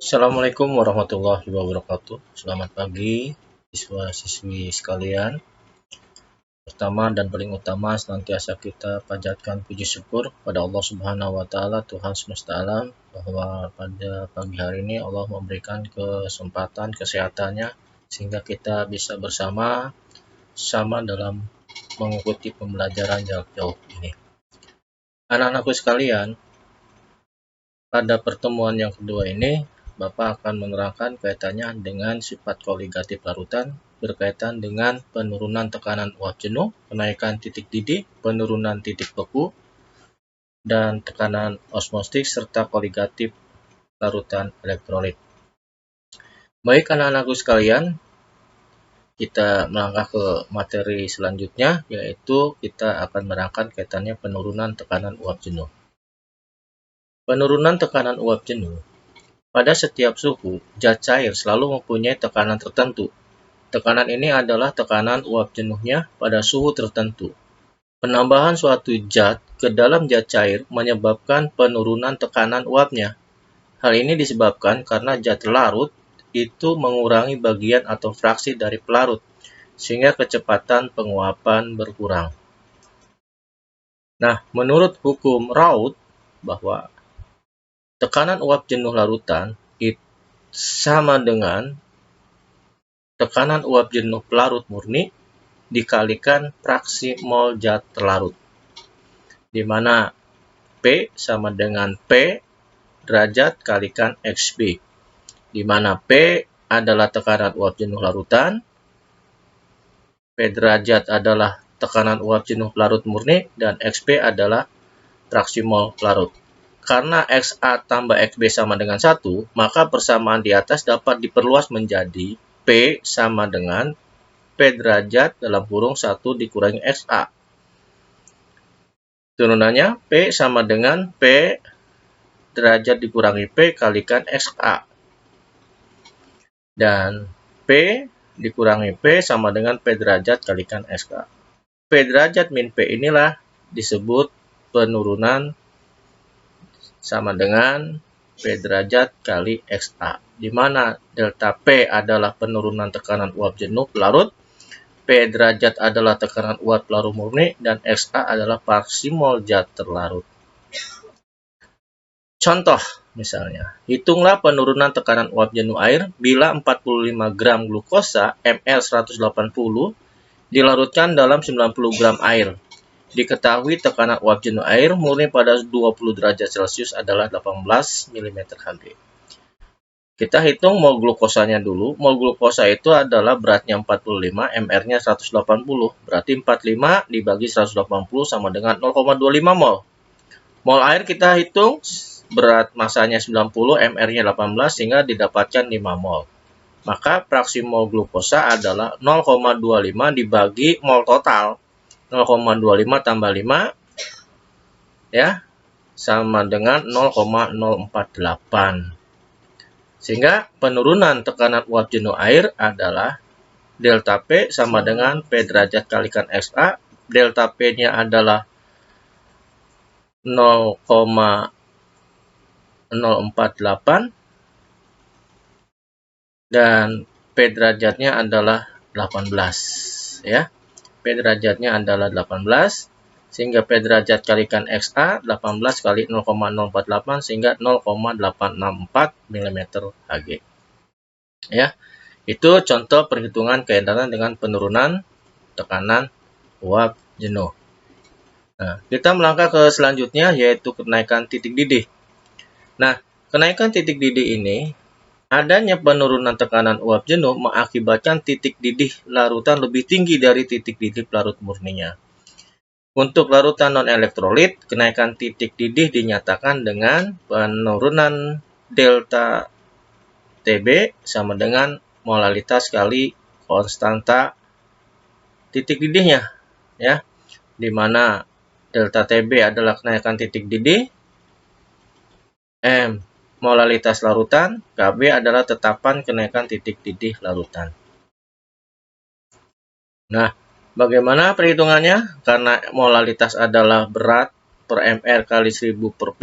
Assalamualaikum warahmatullahi wabarakatuh. Selamat pagi, siswa-siswi sekalian. Pertama dan paling utama, senantiasa kita panjatkan puji syukur pada Allah Subhanahu wa Ta'ala, Tuhan semesta alam, bahwa pada pagi hari ini Allah memberikan kesempatan kesehatannya sehingga kita bisa bersama dalam mengikuti pembelajaran jarak jauh ini. Anak-anakku sekalian, pada pertemuan yang kedua ini, Bapak akan menerangkan kaitannya dengan sifat koligatif larutan berkaitan dengan penurunan tekanan uap jenuh, kenaikan titik didih, penurunan titik beku, dan tekanan osmotik serta koligatif larutan elektrolit. Baik anak-anakku sekalian, kita melangkah ke materi selanjutnya, yaitu kita akan menerangkan kaitannya penurunan tekanan uap jenuh. Penurunan tekanan uap jenuh. Pada setiap suhu, zat cair selalu mempunyai tekanan tertentu. Tekanan ini adalah tekanan uap jenuhnya pada suhu tertentu. Penambahan suatu zat ke dalam zat cair menyebabkan penurunan tekanan uapnya. Hal ini disebabkan karena zat larut itu mengurangi bagian atau fraksi dari pelarut, sehingga kecepatan penguapan berkurang. Nah, menurut hukum Raoult bahwa tekanan uap jenuh larutan sama dengan tekanan uap jenuh pelarut murni dikalikan fraksi mol zat terlarut, di mana P sama dengan P derajat kalikan XB, di mana P adalah tekanan uap jenuh larutan, P derajat adalah tekanan uap jenuh pelarut murni, dan XP adalah fraksi mol pelarut. Karena XA tambah XB sama dengan 1, maka persamaan di atas dapat diperluas menjadi P sama dengan P derajat dalam kurung 1 dikurangi XA. Turunannya P sama dengan P derajat dikurangi P kalikan XA. Dan P dikurangi P sama dengan P derajat kalikan XA. P derajat min P inilah disebut penurunan sama dengan P derajat kali XA, di mana delta P adalah penurunan tekanan uap jenuh pelarut, P derajat adalah tekanan uap pelarut murni, dan XA adalah fraksi mol zat terlarut. Contoh misalnya, hitunglah penurunan tekanan uap jenuh air bila 45 gram glukosa ml 180 dilarutkan dalam 90 gram air. Diketahui tekanan uap jenuh air murni pada 20 derajat Celcius adalah 18 mmHg. Kita hitung mol glukosanya dulu. Mol glukosa itu adalah beratnya 45, mR-nya 180. Berarti 45 dibagi 180 sama dengan 0,25 mol. Mol air kita hitung, berat masanya 90, mR-nya 18, sehingga didapatkan 5 mol. Maka fraksi mol glukosa adalah 0,25 dibagi mol total. 0,25 tambah 5 ya sama dengan 0,048. Sehingga penurunan tekanan uap jenuh air adalah delta P sama dengan P derajat kalikan XA. Delta P-nya adalah 0,048 dan P derajatnya adalah 18 ya. P derajatnya adalah 18, sehingga P derajat kalikan XA 18 kali 0,048 sehingga 0,864 mmHg. Ya, itu contoh perhitungan kaitannya dengan penurunan tekanan uap jenuh. Nah, kita melangkah ke selanjutnya, yaitu kenaikan titik didih. Nah, kenaikan titik didih ini, adanya penurunan tekanan uap jenuh mengakibatkan titik didih larutan lebih tinggi dari titik didih pelarut murninya. Untuk larutan non-elektrolit, kenaikan titik didih dinyatakan dengan penurunan delta TB sama dengan molalitas kali konstanta titik didihnya, ya, di mana delta TB adalah kenaikan titik didih, M molalitas larutan, Kb adalah tetapan kenaikan titik didih larutan. Nah, bagaimana perhitungannya? Karena molalitas adalah berat per mR kali 1000 per P,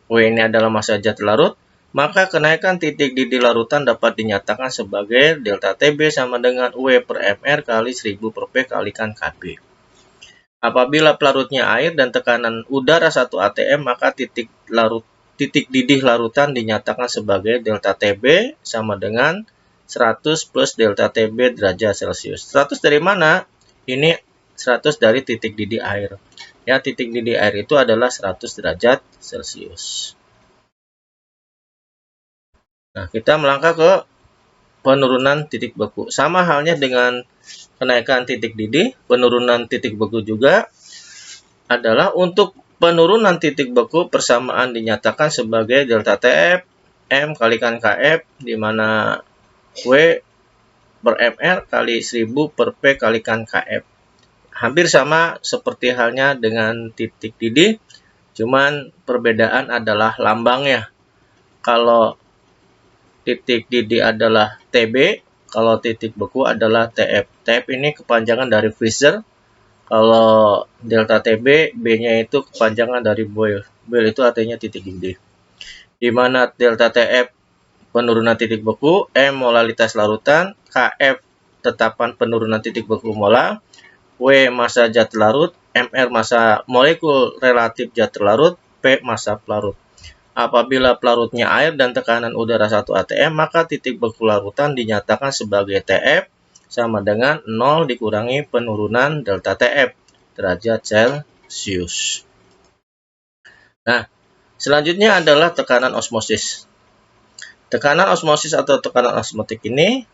W ini adalah massa zat larut, maka kenaikan titik didih larutan dapat dinyatakan sebagai delta TB sama dengan W per mR kali 1000 per P kalikan Kb. Apabila pelarutnya air dan tekanan udara 1 atm, maka titik didih larutan dinyatakan sebagai delta TB sama dengan 100 plus delta TB derajat Celcius. 100 dari mana? Ini 100 dari titik didih air. Ya, titik didih air itu adalah 100 derajat Celcius. Nah, kita melangkah ke penurunan titik beku. Sama halnya dengan kenaikan titik didih, penurunan titik beku juga adalah untuk penurunan titik beku persamaan dinyatakan sebagai delta TF M kalikan KF, di mana W per MR kali 1000 per P kalikan KF. Hampir sama seperti halnya dengan titik didih, cuman perbedaan adalah lambangnya. Kalau titik didih adalah TB, kalau titik beku adalah TF. TF ini kepanjangan dari freezer. Kalau delta TB, B-nya itu kepanjangan dari boil. Boil itu artinya titik didih. Di mana delta TF penurunan titik beku, M molalitas larutan, KF tetapan penurunan titik beku molar, W massa zat larut, MR massa molekul relatif zat larut, P massa pelarut. Apabila pelarutnya air dan tekanan udara 1 atm, maka titik beku larutan dinyatakan sebagai TF sama dengan 0 dikurangi penurunan delta TF derajat Celcius. Nah, selanjutnya adalah tekanan osmosis. Tekanan osmosis atau tekanan osmotik ini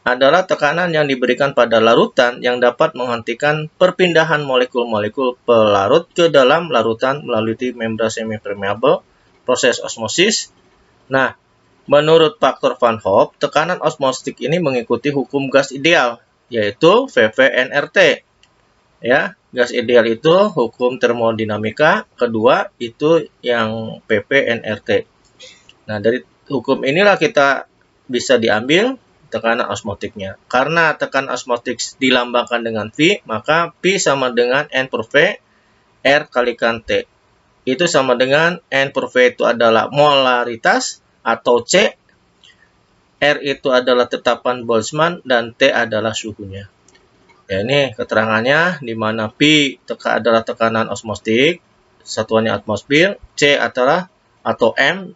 adalah tekanan yang diberikan pada larutan yang dapat menghentikan perpindahan molekul-molekul pelarut ke dalam larutan melalui membran semi-permeable, proses osmosis. Nah, menurut faktor Van Hoff, tekanan osmotik ini mengikuti hukum gas ideal, yaitu VV-nRT. Ya, gas ideal itu hukum termodinamika, kedua itu yang PP-nRT. Nah, dari hukum inilah kita bisa diambil tekanan osmotiknya. Karena tekanan osmotik dilambangkan dengan V, maka P sama dengan N per V, R kalikan T. Itu sama dengan N per V itu adalah molaritas atau C, R itu adalah tetapan Boltzmann, dan T adalah suhunya. Ya, ini keterangannya, di mana P adalah tekanan osmotik, satuannya atmosfer, C adalah atau M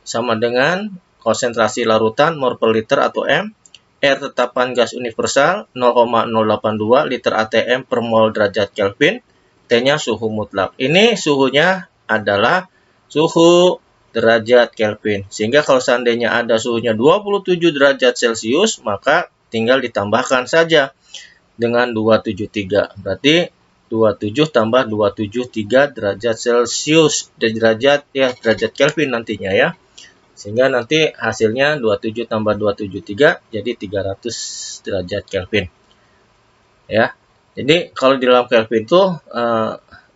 sama dengan konsentrasi larutan mol per liter atau M, R tetapan gas universal 0,082 liter atm per mol derajat Kelvin, T-nya suhu mutlak. Ini suhunya adalah suhu derajat Kelvin. Sehingga kalau seandainya ada suhunya 27 derajat Celcius, maka tinggal ditambahkan saja dengan 273. Berarti 27 tambah 273 derajat Celcius, derajat Kelvin nantinya ya. Sehingga nanti hasilnya 27 tambah 273 jadi 300 derajat Kelvin. Ya. Jadi kalau di dalam Kelvin itu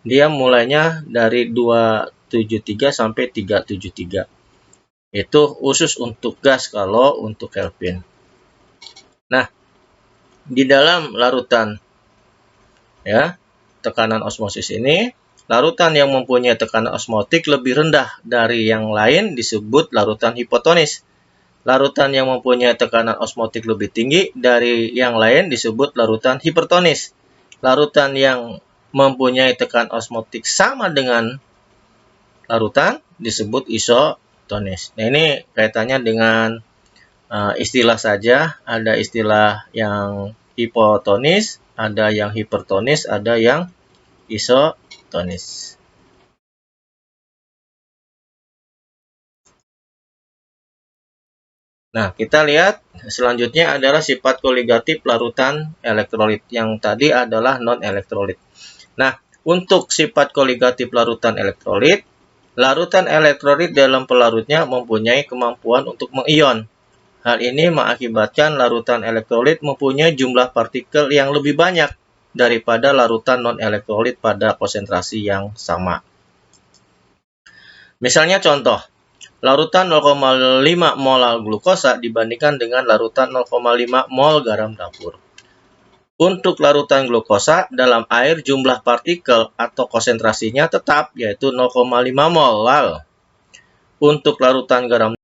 dia mulainya dari 273 sampai 373. Itu khusus untuk gas kalau untuk Kelvin. Nah, di dalam larutan ya, tekanan osmosis ini, larutan yang mempunyai tekanan osmotik lebih rendah dari yang lain disebut larutan hipotonis. Larutan yang mempunyai tekanan osmotik lebih tinggi dari yang lain disebut larutan hipertonis. Larutan yang mempunyai tekanan osmotik sama dengan larutan disebut isotonis. Nah, ini kaitannya dengan istilah saja. Ada istilah yang hipotonis, ada yang hipertonis, ada yang isotonis. Nah, kita lihat selanjutnya adalah sifat koligatif larutan elektrolit. Yang tadi adalah non-elektrolit. Nah, untuk sifat koligatif larutan elektrolit dalam pelarutnya mempunyai kemampuan untuk mengion. Hal ini mengakibatkan larutan elektrolit mempunyai jumlah partikel yang lebih banyak daripada larutan non-elektrolit pada konsentrasi yang sama. Misalnya contoh, larutan 0,5 mol glukosa dibandingkan dengan larutan 0,5 mol garam dapur. Untuk larutan glukosa dalam air jumlah partikel atau konsentrasinya tetap yaitu 0,5 mol. Untuk larutan garam